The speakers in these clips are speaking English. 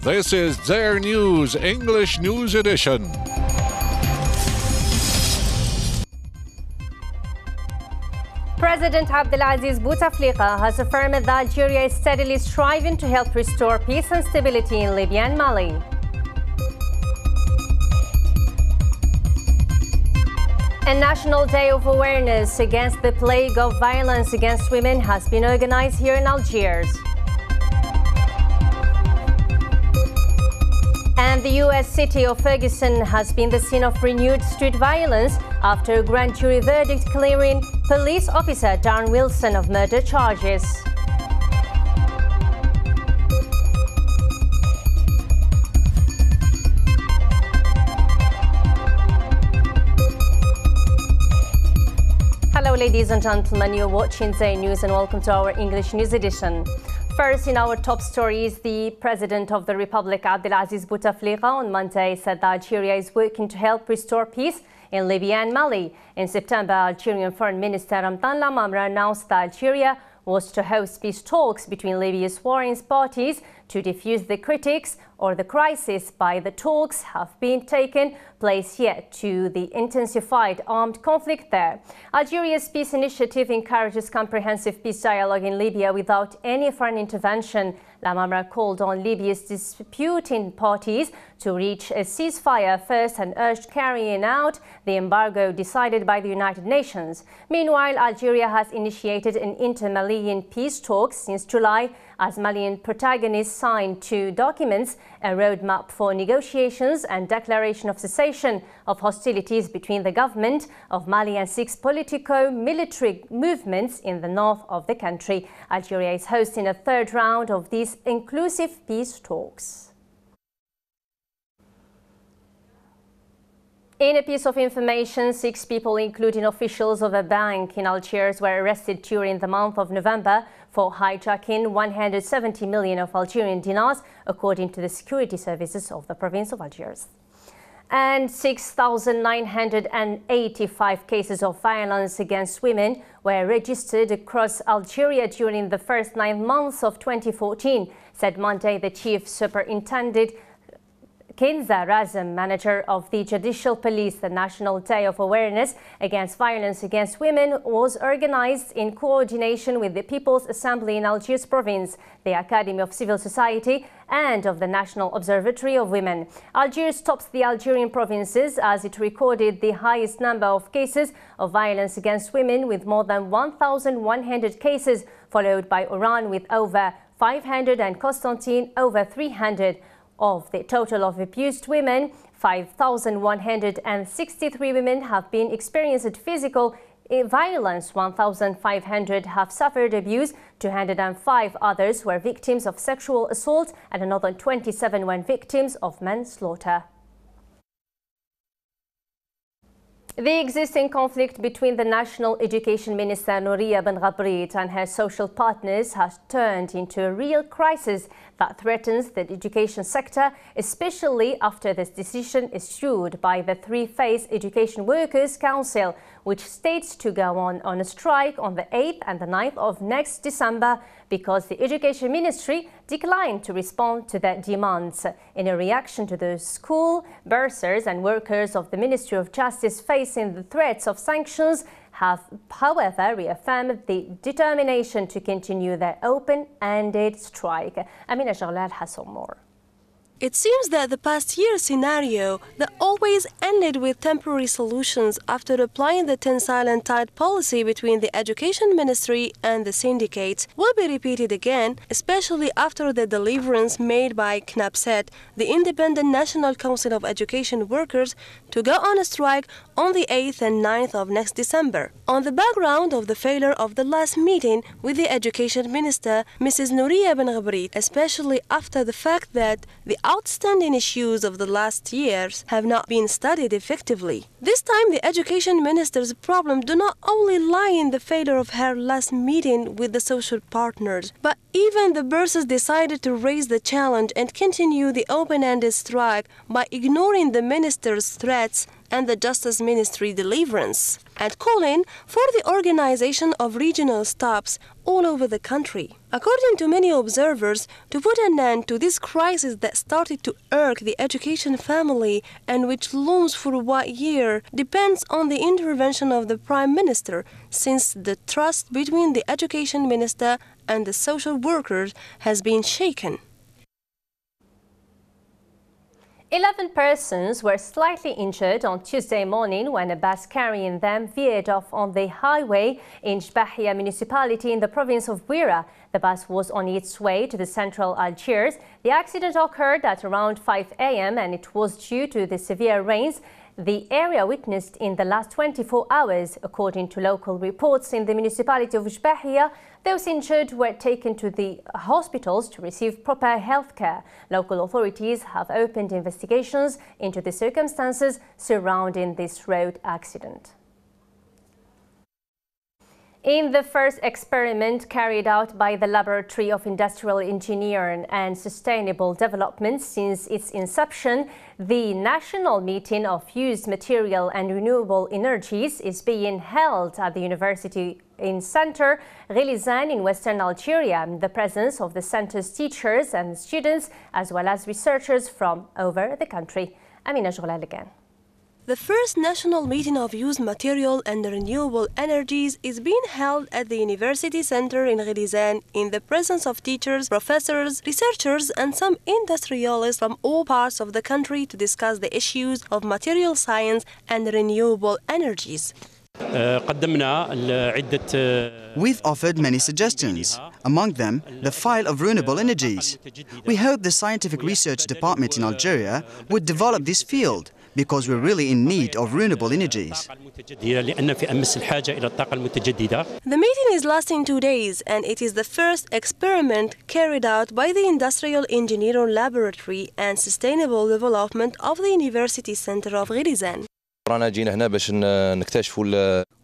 This is Dzair News, English News Edition. President Abdelaziz Bouteflika has affirmed that Algeria is steadily striving to help restore peace and stability in Libya and Mali. A National Day of Awareness against the plague of violence against women has been organized here in Algiers. And the U.S. city of Ferguson has been the scene of renewed street violence after a grand jury verdict clearing police officer Darren Wilson of murder charges. Hello ladies and gentlemen, you're watching Dzair News and welcome to our English News Edition. First, in our top stories, the President of the Republic, Abdelaziz Bouteflika, on Monday said that Algeria is working to help restore peace in Libya and Mali. In September, Algerian Foreign Minister Ramtan Lamamra announced that Algeria was to host peace talks between Libya's warring parties to defuse the critics or the crisis by the talks have been taken place yet to the intensified armed conflict there. Algeria's peace initiative encourages comprehensive peace dialogue in Libya without any foreign intervention. Lamamra called on Libya's disputing parties to reach a ceasefire first and urged carrying out the embargo decided by the United Nations. Meanwhile, Algeria has initiated an inter-Malian peace talks since July as Malian protagonists signed two documents, a roadmap for negotiations and declaration of cessation of hostilities between the government of Mali and 6 politico-military movements in the north of the country. Algeria is hosting a third round of these inclusive peace talks. In a piece of information, 6 people, including officials of a bank in Algiers, were arrested during the month of November for hijacking 170 million of Algerian dinars, according to the security services of the province of Algiers. And 6,985 cases of violence against women were registered across Algeria during the first 9 months of 2014, said Monday the Chief Superintendent Kenza Razem, manager of the Judicial Police. The National Day of Awareness Against Violence Against Women was organized in coordination with the People's Assembly in Algiers Province, the Academy of Civil Society and of the National Observatory of Women. Algiers tops the Algerian provinces as it recorded the highest number of cases of violence against women with more than 1,100 cases, followed by Oran with over 500 and Constantine over 300. Of the total of abused women, 5,163 women have been experienced physical violence, 1,500 have suffered abuse, 205 others were victims of sexual assault, and another 27 were victims of manslaughter. The existing conflict between the National Education Minister Nadia Kasmi and her social partners has turned into a real crisis that threatens the education sector, especially after this decision issued by the Three-Phase Education Workers' Council, which states to go on a strike on the 8th and the 9th of next December because the Education Ministry declined to respond to their demands. In a reaction to the school, bursars and workers of the Ministry of Justice facing the threats of sanctions have, however, reaffirmed the determination to continue their open-ended strike. Amina Jalal has some more. It seems that the past year's scenario that always ended with temporary solutions after applying the tensile and tight policy between the Education Ministry and the syndicates will be repeated again, especially after the deliverance made by KNAPSET, the Independent National Council of Education Workers, to go on a strike on the 8th and 9th of next December. On the background of the failure of the last meeting with the Education Minister, Mrs. Nadia Kasmi, especially after the fact that the outstanding issues of the last years have not been studied effectively. This time, the Education Minister's problem do not only lie in the failure of her last meeting with the social partners, but even the bursars decided to raise the challenge and continue the open-ended strike by ignoring the minister's threats and the Justice Ministry deliverance, and calling for the organization of regional stops all over the country. According to many observers, to put an end to this crisis that started to irk the education family and which looms for 1 year depends on the intervention of the Prime Minister, since the trust between the Education Minister and the social workers has been shaken. 11 persons were slightly injured on Tuesday morning when a bus carrying them veered off on the highway in Jbahia municipality in the province of Bwira. The bus was on its way to the central Algiers. The accident occurred at around 5 a.m. and it was due to the severe rains the area witnessed in the last 24 hours. According to local reports in the municipality of Jbahia, those injured were taken to the hospitals to receive proper health care. Local authorities have opened investigations into the circumstances surrounding this road accident. In the first experiment carried out by the Laboratory of Industrial Engineering and Sustainable Development since its inception, the National Meeting of Used Material and Renewable Energies is being held at the University in Center Ghilizan in Western Algeria, in the presence of the center's teachers and students, as well as researchers from over the country. Amina Joulal again. The first national meeting of used material and renewable energies is being held at the University Center in Ghilizan in the presence of teachers, professors, researchers and some industrialists from all parts of the country to discuss the issues of material science and renewable energies. We've offered many suggestions, among them the file of renewable energies. We hope the Scientific Research Department in Algeria would develop this field, because we're really in need of renewable energies. The meeting is lasting 2 days and it is the first experiment carried out by the Industrial Engineering Laboratory and Sustainable Development of the University Center of Ghilizan.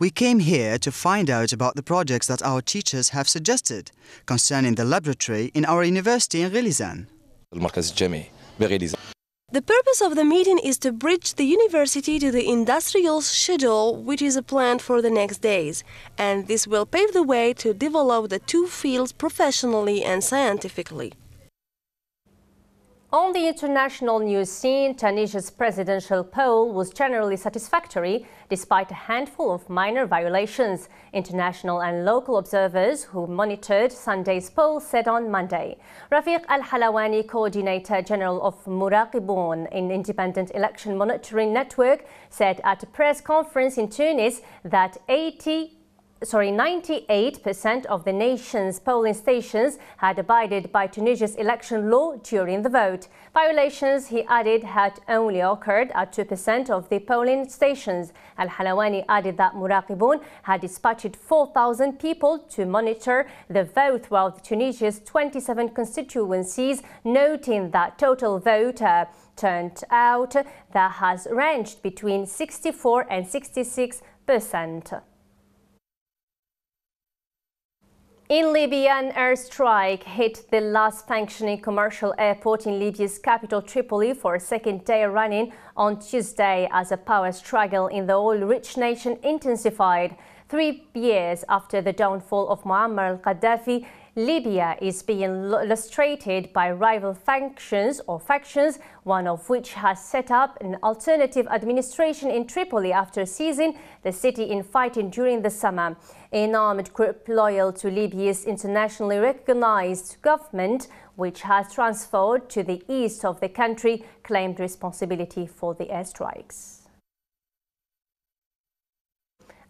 We came here to find out about the projects that our teachers have suggested concerning the laboratory in our university in Ghilizan. The purpose of the meeting is to bridge the university to the industrial schedule which is planned for the next days, and this will pave the way to develop the two fields professionally and scientifically. On the international news scene, Tunisia's presidential poll was generally satisfactory despite a handful of minor violations. International and local observers who monitored Sunday's poll said on Monday. Rafiq Al-Halawani, Coordinator General of Muraqibun, an independent election monitoring network, said at a press conference in Tunis that 98% of the nation's polling stations had abided by Tunisia's election law during the vote. Violations, he added, had only occurred at 2% of the polling stations. Al-Halawani added that Muraqibun had dispatched 4,000 people to monitor the vote throughout Tunisia's 27 constituencies, noting that total vote turned out that has ranged between 64 and 66%. In Libya, an airstrike hit the last functioning commercial airport in Libya's capital Tripoli for a second day running on Tuesday as a power struggle in the oil-rich nation intensified. 3 years after the downfall of Muammar al-Gaddafi, Libya is being illustrated by rival factions, one of which has set up an alternative administration in Tripoli after seizing the city in fighting during the summer. An armed group loyal to Libya's internationally recognized government, which has transferred to the east of the country, claimed responsibility for the airstrikes.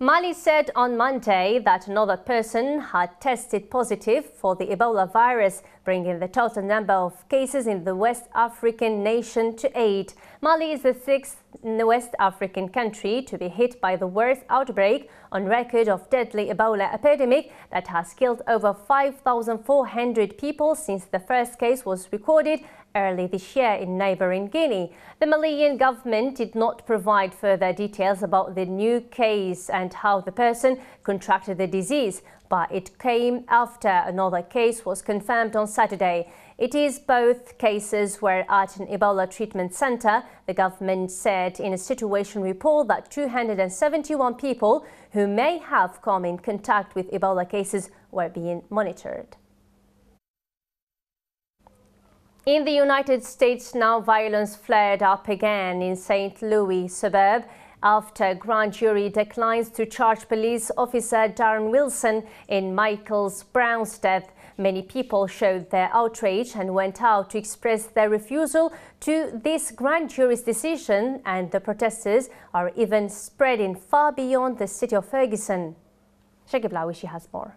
Mali said on Monday that another person had tested positive for the Ebola virus, bringing the total number of cases in the West African nation to 8. Mali is the 6th West African country to be hit by the worst outbreak on record of deadly Ebola epidemic that has killed over 5,400 people since the first case was recorded early this year in neighboring Guinea. The Malian government did not provide further details about the new case and how the person contracted the disease. but it came after another case was confirmed on Saturday. It is both cases were at an Ebola treatment center. The government said in a situation report that 271 people who may have come in contact with Ebola cases were being monitored. In the United States now, violence flared up again in St. Louis suburb after grand jury declines to charge police officer Darren Wilson in Michael Brown's death. Many people showed their outrage and went out to express their refusal to this grand jury's decision, and the protesters are even spreading far beyond the city of Ferguson. Shagib Lawishi has more.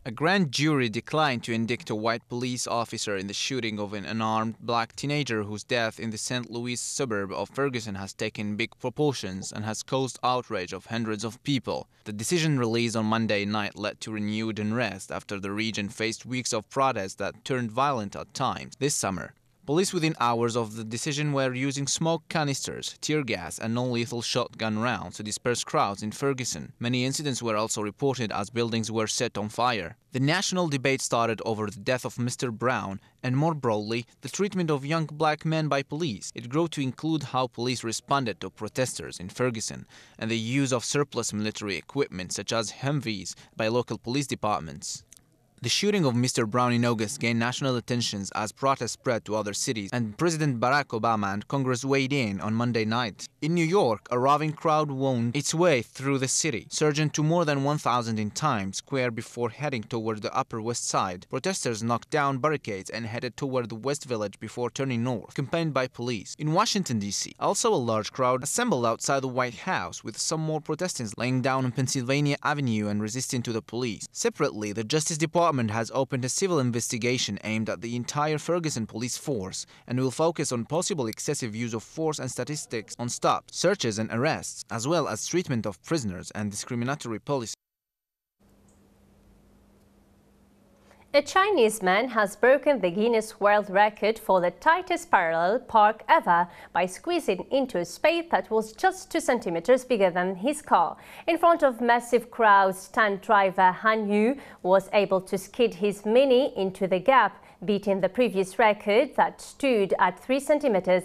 A grand jury declined to indict a white police officer in the shooting of an unarmed black teenager whose death in the St. Louis suburb of Ferguson has taken big proportions and has caused outrage of hundreds of people. The decision released on Monday night led to renewed unrest after the region faced weeks of protests that turned violent at times this summer. Police within hours of the decision were using smoke canisters, tear gas and non-lethal shotgun rounds to disperse crowds in Ferguson. Many incidents were also reported as buildings were set on fire. The national debate started over the death of Mr. Brown and, more broadly, the treatment of young black men by police. It grew to include how police responded to protesters in Ferguson and the use of surplus military equipment such as Humvees by local police departments. The shooting of Mr. Brown in August gained national attention as protests spread to other cities, and President Barack Obama and Congress weighed in on Monday night. In New York, a raving crowd wound its way through the city, surging to more than 1,000 in Times Square before heading toward the Upper West Side. Protesters knocked down barricades and headed toward the West Village before turning north, accompanied by police. In Washington, D.C., also a large crowd assembled outside the White House, with some more protestants laying down on Pennsylvania Avenue and resisting to the police. Separately, the Justice Department has opened a civil investigation aimed at the entire Ferguson police force and will focus on possible excessive use of force and statistics on stops, searches and arrests, as well as treatment of prisoners and discriminatory policy. A Chinese man has broken the Guinness World Record for the tightest parallel park ever by squeezing into a space that was just 2 centimeters bigger than his car. In front of massive crowds, stunt driver Han Yu was able to skid his Mini into the gap, beating the previous record that stood at 3 centimeters.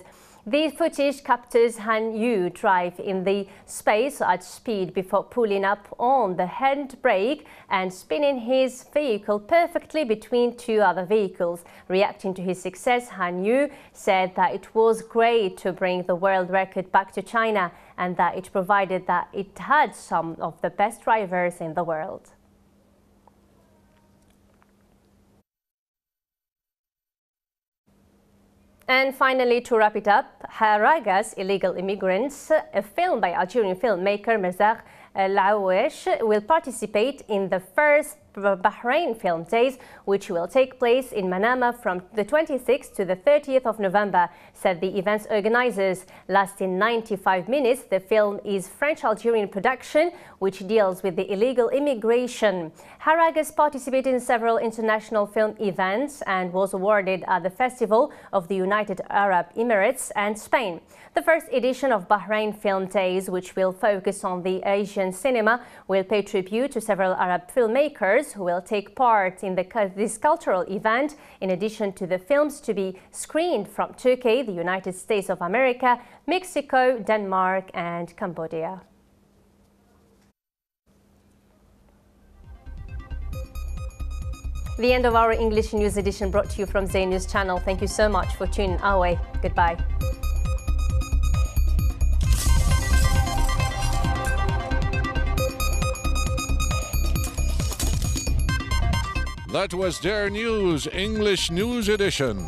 The footage captures Han Yu drive in the space at speed before pulling up on the handbrake and spinning his vehicle perfectly between 2 other vehicles. Reacting to his success, Han Yu said that it was great to bring the world record back to China and that it provided that it had some of the best drivers in the world. And finally, to wrap it up, Haraga's Illegal Immigrants, a film by Algerian filmmaker Dzair will participate in the first Bahrain Film Days, which will take place in Manama from the 26th to the 30th of November, said the event's organizers. Lasting 95 minutes, the film is French-Algerian production, which deals with the illegal immigration. Haragas participated in several international film events and was awarded at the Festival of the United Arab Emirates and Spain. The first edition of Bahrain Film Days, which will focus on the Asian cinema, will pay tribute to several Arab filmmakers who will take part in this cultural event, in addition to the films to be screened from Turkey, the United States of America, Mexico, Denmark and Cambodia. The end of our English news edition, brought to you from Dzair News Channel. Thank you so much for tuning our way. Goodbye. That was Dzair News English News Edition.